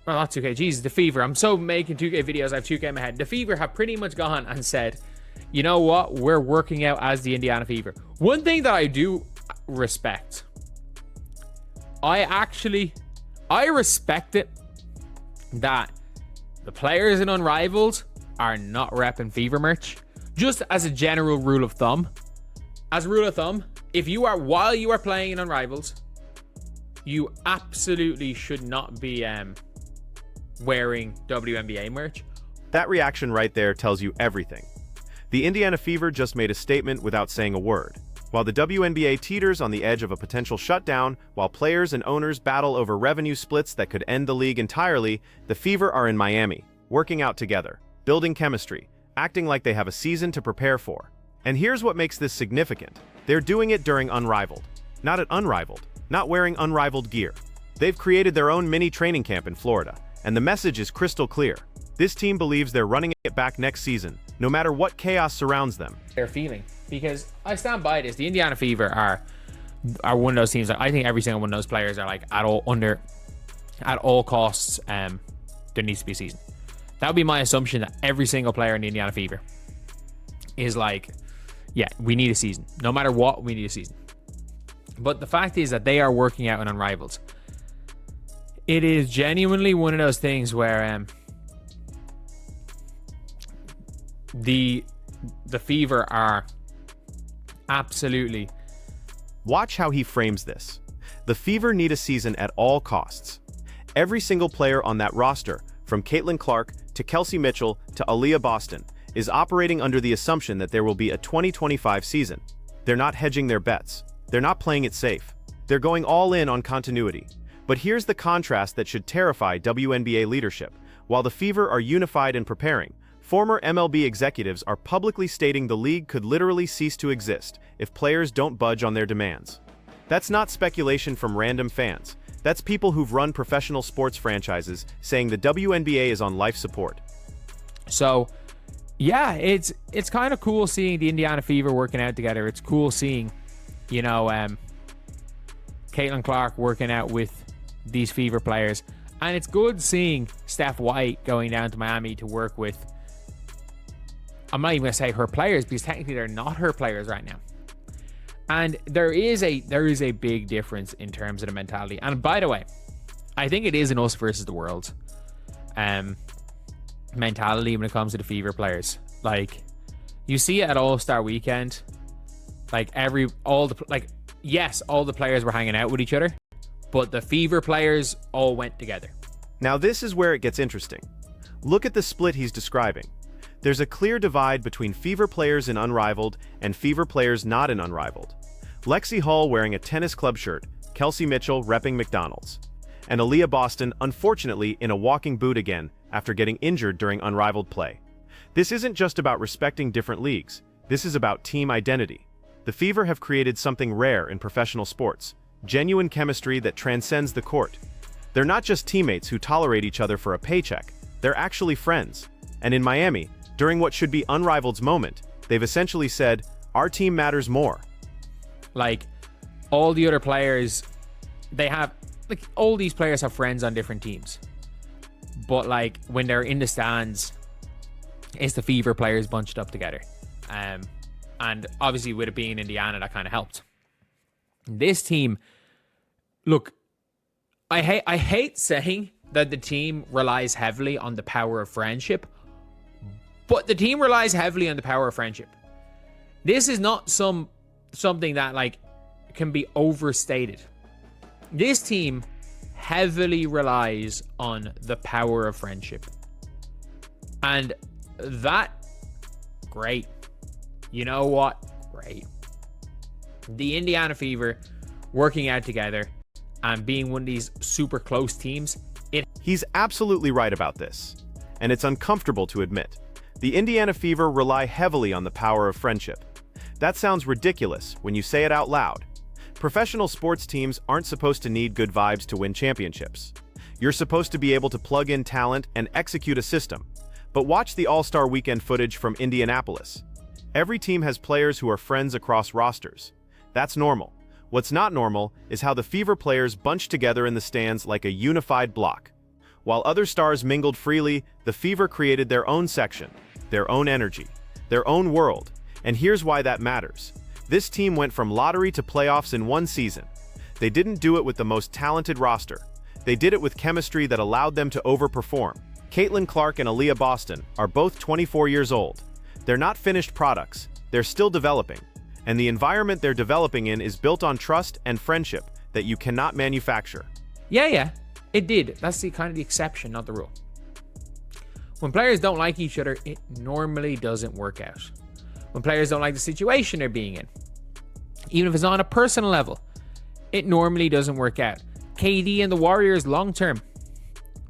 well, not 2K, Jesus, the Fever. I'm so making 2K videos, I have 2K in my head. The Fever have pretty much gone and said, you know what? We're working out as the Indiana Fever. One thing that I do respect, I respect it that the players in Unrivaled are not repping Fever merch. Just as a general rule of thumb. As a rule of thumb, if you are, while you are playing in Unrivaled, you absolutely should not be wearing WNBA merch. That reaction right there tells you everything. The Indiana Fever just made a statement without saying a word. While the WNBA teeters on the edge of a potential shutdown, while players and owners battle over revenue splits that could end the league entirely, the Fever are in Miami, working out together, building chemistry, acting like they have a season to prepare for. And here's what makes this significant. They're doing it during Unrivaled. Not at Unrivaled, not wearing Unrivaled gear. They've created their own mini training camp in Florida, and the message is crystal clear. This team believes they're running it back next season, no matter what chaos surrounds them. They're feeling, because I stand by this. The Indiana Fever are one of those teams that I think every single one of those players are like at all costs. There needs to be a season. That would be my assumption, that every single player in the Indiana Fever is like, yeah, we need a season. No matter what, we need a season. But the fact is that they are working out in Unrivaled. It is genuinely one of those things where the Fever are absolutely... Watch how he frames this. The Fever need a season at all costs. Every single player on that roster, from Caitlin Clark to Kelsey Mitchell to Aliyah Boston, is operating under the assumption that there will be a 2025 season. They're not hedging their bets. They're not playing it safe. They're going all in on continuity. But here's the contrast that should terrify WNBA leadership. While the Fever are unified and preparing, former MLB executives are publicly stating the league could literally cease to exist if players don't budge on their demands. That's not speculation from random fans. That's people who've run professional sports franchises saying the WNBA is on life support. So, yeah, it's kind of cool seeing the Indiana Fever working out together. It's cool seeing, you know, Caitlin Clark working out with these Fever players. And it's good seeing Steph White going down to Miami to work with, I'm not even going to say her players, because technically they're not her players right now. And there is a big difference in terms of the mentality. And by the way, I think it is an us versus the world mentality when it comes to the Fever players. Like, you see it at All-Star Weekend. Like, yes, all the players were hanging out with each other, but the Fever players all went together. Now this is where it gets interesting. Look at the split he's describing. There's a clear divide between Fever players in Unrivaled and Fever players not in Unrivaled. Lexi Hall wearing a tennis club shirt, Kelsey Mitchell repping McDonald's, and Aliyah Boston, unfortunately, in a walking boot again after getting injured during Unrivaled play. This isn't just about respecting different leagues. This is about team identity. The Fever have created something rare in professional sports, genuine chemistry that transcends the court. They're not just teammates who tolerate each other for a paycheck. They're actually friends. And in Miami, during what should be Unrivaled's moment, they've essentially said, our team matters more. Like, all the other players, all these players have friends on different teams. But, like, when they're in the stands, it's the Fever players bunched up together. And obviously, with it being Indiana, that kind of helped. This team, look, I hate saying that the team relies heavily on the power of friendship, but the team relies heavily on the power of friendship. This is not something that, like, can be overstated. This team heavily relies on the power of friendship. And that, great. You know what? Great. The Indiana Fever working out together and being one of these super close teams. He's absolutely right about this, and it's uncomfortable to admit. The Indiana Fever rely heavily on the power of friendship. That sounds ridiculous when you say it out loud. Professional sports teams aren't supposed to need good vibes to win championships. You're supposed to be able to plug in talent and execute a system. But watch the All-Star Weekend footage from Indianapolis. Every team has players who are friends across rosters. That's normal. What's not normal is how the Fever players bunch together in the stands like a unified block. While other stars mingled freely, the Fever created their own section, their own energy, their own world. And here's why that matters. This team went from lottery to playoffs in one season. They didn't do it with the most talented roster. They did it with chemistry that allowed them to overperform. Caitlin Clark and Aliyah Boston are both 24 years old. They're not finished products. They're still developing. And the environment they're developing in is built on trust and friendship that you cannot manufacture. Yeah, it did. That's the kind of the exception, not the rule. When players don't like each other, it normally doesn't work out. When players don't like the situation they're being in, even if it's on a personal level, it normally doesn't work out. KD and the Warriors long term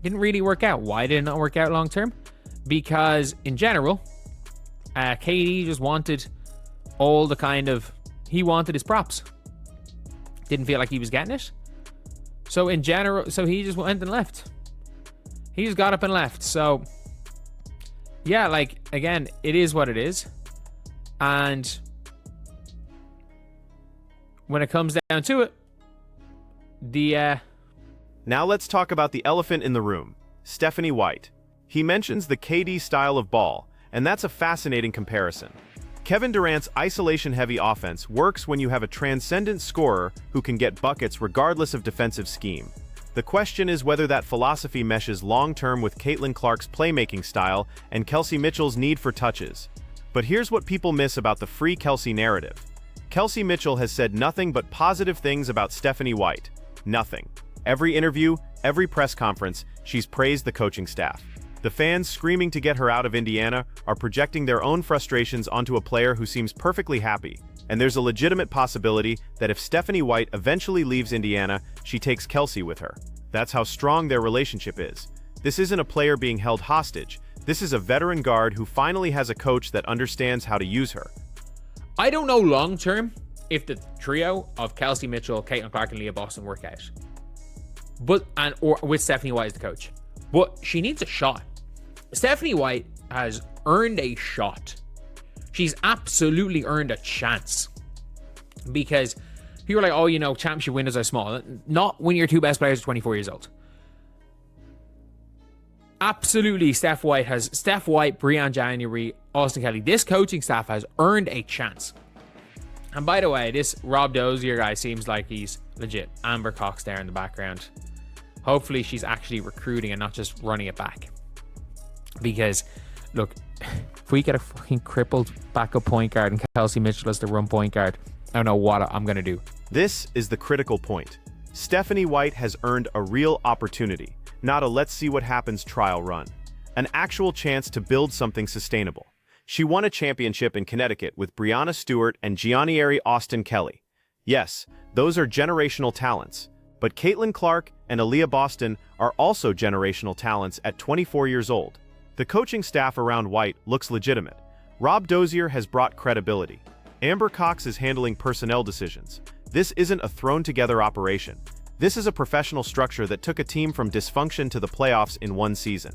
didn't really work out. Why did it not work out long term? Because in general, KD just wanted all the he wanted his props. Didn't feel like he was getting it. So in general, so he just went and left. He just got up and left. So yeah, like, again, it is what it is. And when it comes down to it, Now let's talk about the elephant in the room, Stephanie White. He mentions the KD style of ball, and that's a fascinating comparison. Kevin Durant's isolation-heavy offense works when you have a transcendent scorer who can get buckets regardless of defensive scheme. The question is whether that philosophy meshes long-term with Caitlin Clark's playmaking style and Kelsey Mitchell's need for touches. But here's what people miss about the free Kelsey narrative. Kelsey Mitchell has said nothing but positive things about Stephanie White. Nothing. Every interview, every press conference, she's praised the coaching staff. The fans screaming to get her out of Indiana are projecting their own frustrations onto a player who seems perfectly happy. And there's a legitimate possibility that if Stephanie White eventually leaves Indiana, she takes Kelsey with her. That's how strong their relationship is. This isn't a player being held hostage. This is a veteran guard who finally has a coach that understands how to use her. I don't know long term if the trio of Kelsey Mitchell, Caitlin Clark, and Aliyah Boston work out. Or with Stephanie White as the coach. But she needs a shot. Stephanie White has earned a shot. She's absolutely earned a chance. Because people are like, oh, championship windows are small. Not when your two best players are 24 years old. Absolutely, Steph White, Breann January, Austin Kelly. This coaching staff has earned a chance. And by the way, this Rob Dozier guy seems like he's legit. Amber Cox there in the background. Hopefully she's actually recruiting and not just running it back. Because, look, if we get a fucking crippled backup point guard and Kelsey Mitchell as the run point guard, I don't know what I'm going to do. This is the critical point. Stephanie White has earned a real opportunity, not a let's see what happens trial run. An actual chance to build something sustainable. She won a championship in Connecticut with Breanna Stewart and Giannieri Austin Kelly. Yes, those are generational talents. But Caitlin Clark and Aliyah Boston are also generational talents at 24 years old. The coaching staff around White looks legitimate. Rob Dozier has brought credibility. Amber Cox is handling personnel decisions. This isn't a thrown-together operation. This is a professional structure that took a team from dysfunction to the playoffs in one season.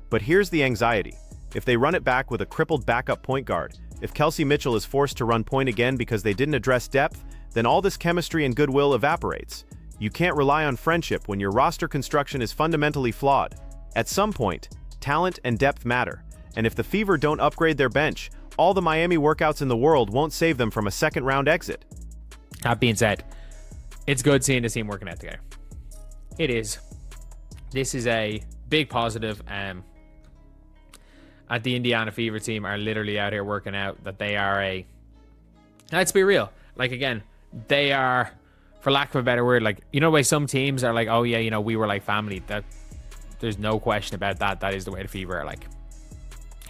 But here's the anxiety. If they run it back with a crippled backup point guard, if Kelsey Mitchell is forced to run point again because they didn't address depth, then all this chemistry and goodwill evaporates. You can't rely on friendship when your roster construction is fundamentally flawed. At some point, talent and depth matter, and if the Fever don't upgrade their bench, all the Miami workouts in the world won't save them from a second-round exit. That being said, it's good seeing this team working out together. It is. This is a big positive. At the Indiana Fever team are literally out here working out that they are let's be real. Like, again, they are, for lack of a better word, like, the way some teams are like, oh yeah, we were like family. That there's no question about that. That is the way the Fever are like.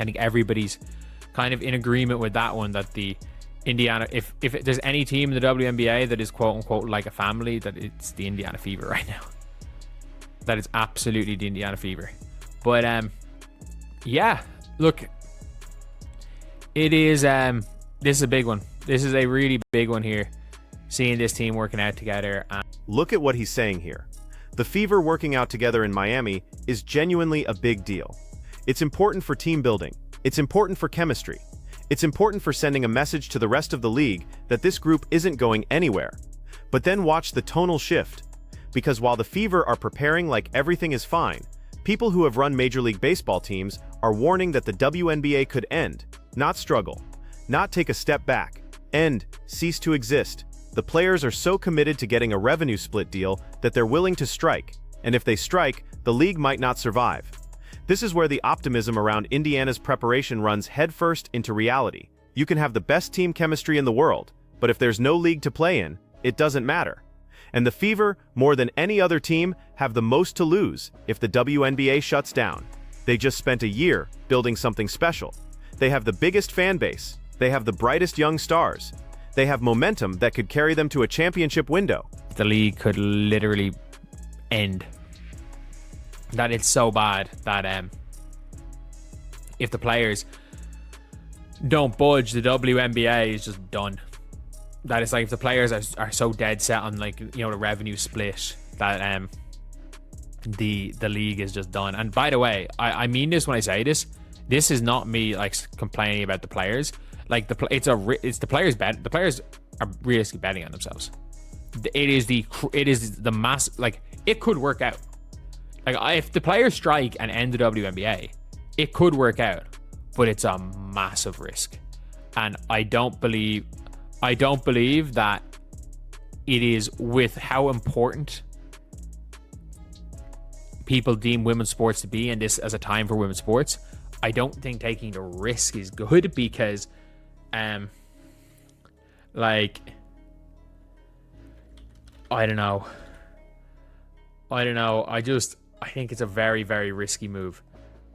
I think everybody's kind of in agreement with that one, that the Indiana, if there's any team in the WNBA that is quote unquote like a family, that it's the Indiana Fever right now. That is absolutely the Indiana Fever. But yeah, look, it is this is a big one. This is a really big one here, seeing this team working out together. Look at what he's saying here. The Fever working out together in Miami is genuinely a big deal. It's important for team building. It's important for chemistry. It's important for sending a message to the rest of the league that this group isn't going anywhere. But then watch the tonal shift. Because while the Fever are preparing like everything is fine, People who have run Major League Baseball teams are warning that the WNBA could end, not struggle, not take a step back, end, cease to exist. The players are so committed to getting a revenue split deal that they're willing to strike, and if they strike, the league might not survive. This is where the optimism around Indiana's preparation runs headfirst into reality. You can have the best team chemistry in the world, but if there's no league to play in, it doesn't matter. And the Fever, more than any other team, have the most to lose if the WNBA shuts down. They just spent a year building something special. They have the biggest fan base. They have the brightest young stars. They have momentum that could carry them to a championship window. The league could literally end. That it's so bad that if the players don't budge, the WNBA is just done. That it's like if the players are so dead set on, like, you know, the revenue split, that the league is just done. And by the way, I mean this when I say this. This is not me like complaining about the players. Like it's the players bet. The players are realistically betting on themselves. It is the mass, like, it could work out. Like, if the players strike and end the WNBA, it could work out, but it's a massive risk. And I don't believe that it is, with how important people deem women's sports to be, and this as a time for women's sports. I don't think taking the risk is good because, like, I don't know. I think it's a very, very risky move.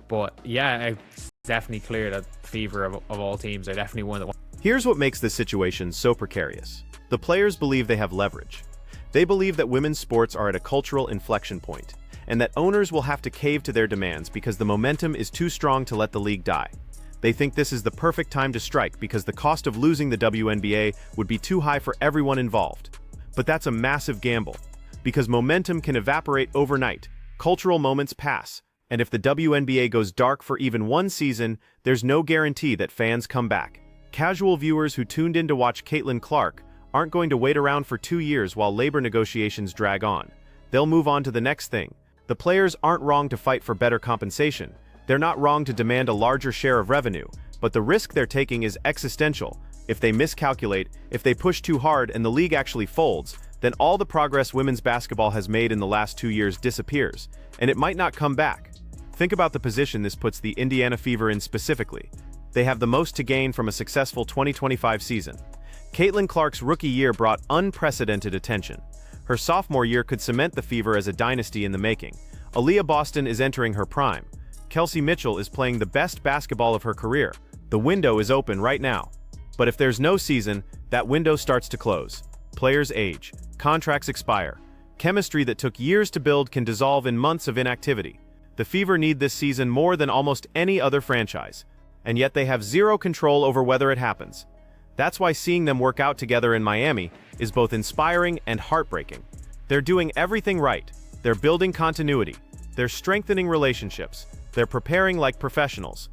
But yeah, it's definitely clear that Fever of all teams are definitely one that. Here's what makes this situation so precarious. The players believe they have leverage. They believe that women's sports are at a cultural inflection point, and that owners will have to cave to their demands because the momentum is too strong to let the league die. They think this is the perfect time to strike because the cost of losing the WNBA would be too high for everyone involved. But that's a massive gamble, because momentum can evaporate overnight, cultural moments pass, and if the WNBA goes dark for even one season, there's no guarantee that fans come back. Casual viewers who tuned in to watch Caitlin Clark aren't going to wait around for 2 years while labor negotiations drag on. They'll move on to the next thing. The players aren't wrong to fight for better compensation. They're not wrong to demand a larger share of revenue, but the risk they're taking is existential. If they miscalculate, if they push too hard and the league actually folds, then all the progress women's basketball has made in the last 2 years disappears, and it might not come back. Think about the position this puts the Indiana Fever in specifically. They have the most to gain from a successful 2025 season. Caitlin Clark's rookie year brought unprecedented attention. Her sophomore year could cement the Fever as a dynasty in the making. Aliyah Boston is entering her prime. Kelsey Mitchell is playing the best basketball of her career. The window is open right now. But if there's no season, that window starts to close. Players age, contracts expire. Chemistry that took years to build can dissolve in months of inactivity. The Fever need this season more than almost any other franchise, and yet they have zero control over whether it happens. That's why seeing them work out together in Miami is both inspiring and heartbreaking. They're doing everything right. They're building continuity. They're strengthening relationships. They're preparing like professionals.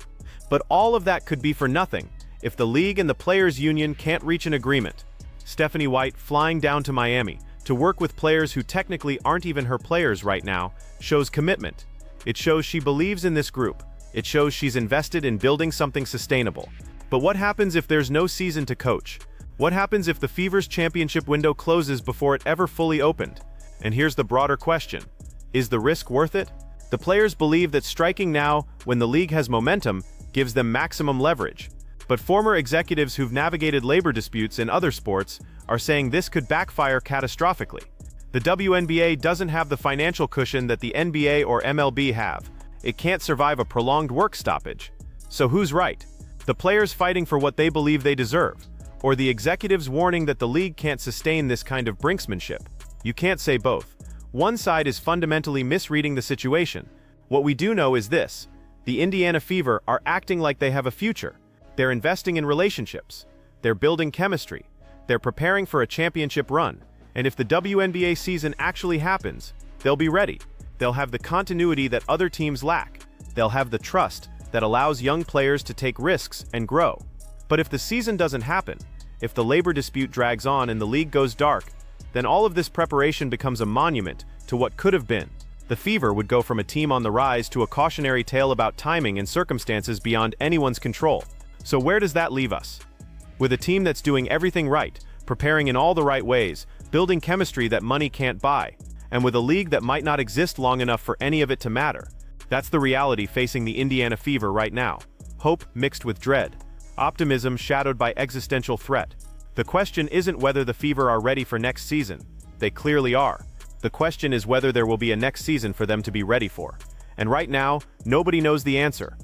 But all of that could be for nothing if the league and the players' union can't reach an agreement. Stephanie White flying down to Miami to work with players who technically aren't even her players right now shows commitment. It shows she believes in this group. It shows she's invested in building something sustainable. But what happens if there's no season to coach? What happens if the Fever's championship window closes before it ever fully opened? And here's the broader question. Is the risk worth it? The players believe that striking now, when the league has momentum, gives them maximum leverage. But former executives who've navigated labor disputes in other sports are saying this could backfire catastrophically. The WNBA doesn't have the financial cushion that the NBA or MLB have. It can't survive a prolonged work stoppage. So who's right? The players fighting for what they believe they deserve, or the executives warning that the league can't sustain this kind of brinksmanship? You can't say both. One side is fundamentally misreading the situation. What we do know is this: the Indiana Fever are acting like they have a future. They're investing in relationships. They're building chemistry. They're preparing for a championship run. And if the WNBA season actually happens, they'll be ready. They'll have the continuity that other teams lack. They'll have the trust that allows young players to take risks and grow. But if the season doesn't happen, if the labor dispute drags on and the league goes dark, then all of this preparation becomes a monument to what could have been. The Fever would go from a team on the rise to a cautionary tale about timing and circumstances beyond anyone's control. So where does that leave us? With a team that's doing everything right, preparing in all the right ways, building chemistry that money can't buy, and with a league that might not exist long enough for any of it to matter. That's the reality facing the Indiana Fever right now. Hope mixed with dread. Optimism shadowed by existential threat. The question isn't whether the Fever are ready for next season. They clearly are. The question is whether there will be a next season for them to be ready for. And right now, nobody knows the answer.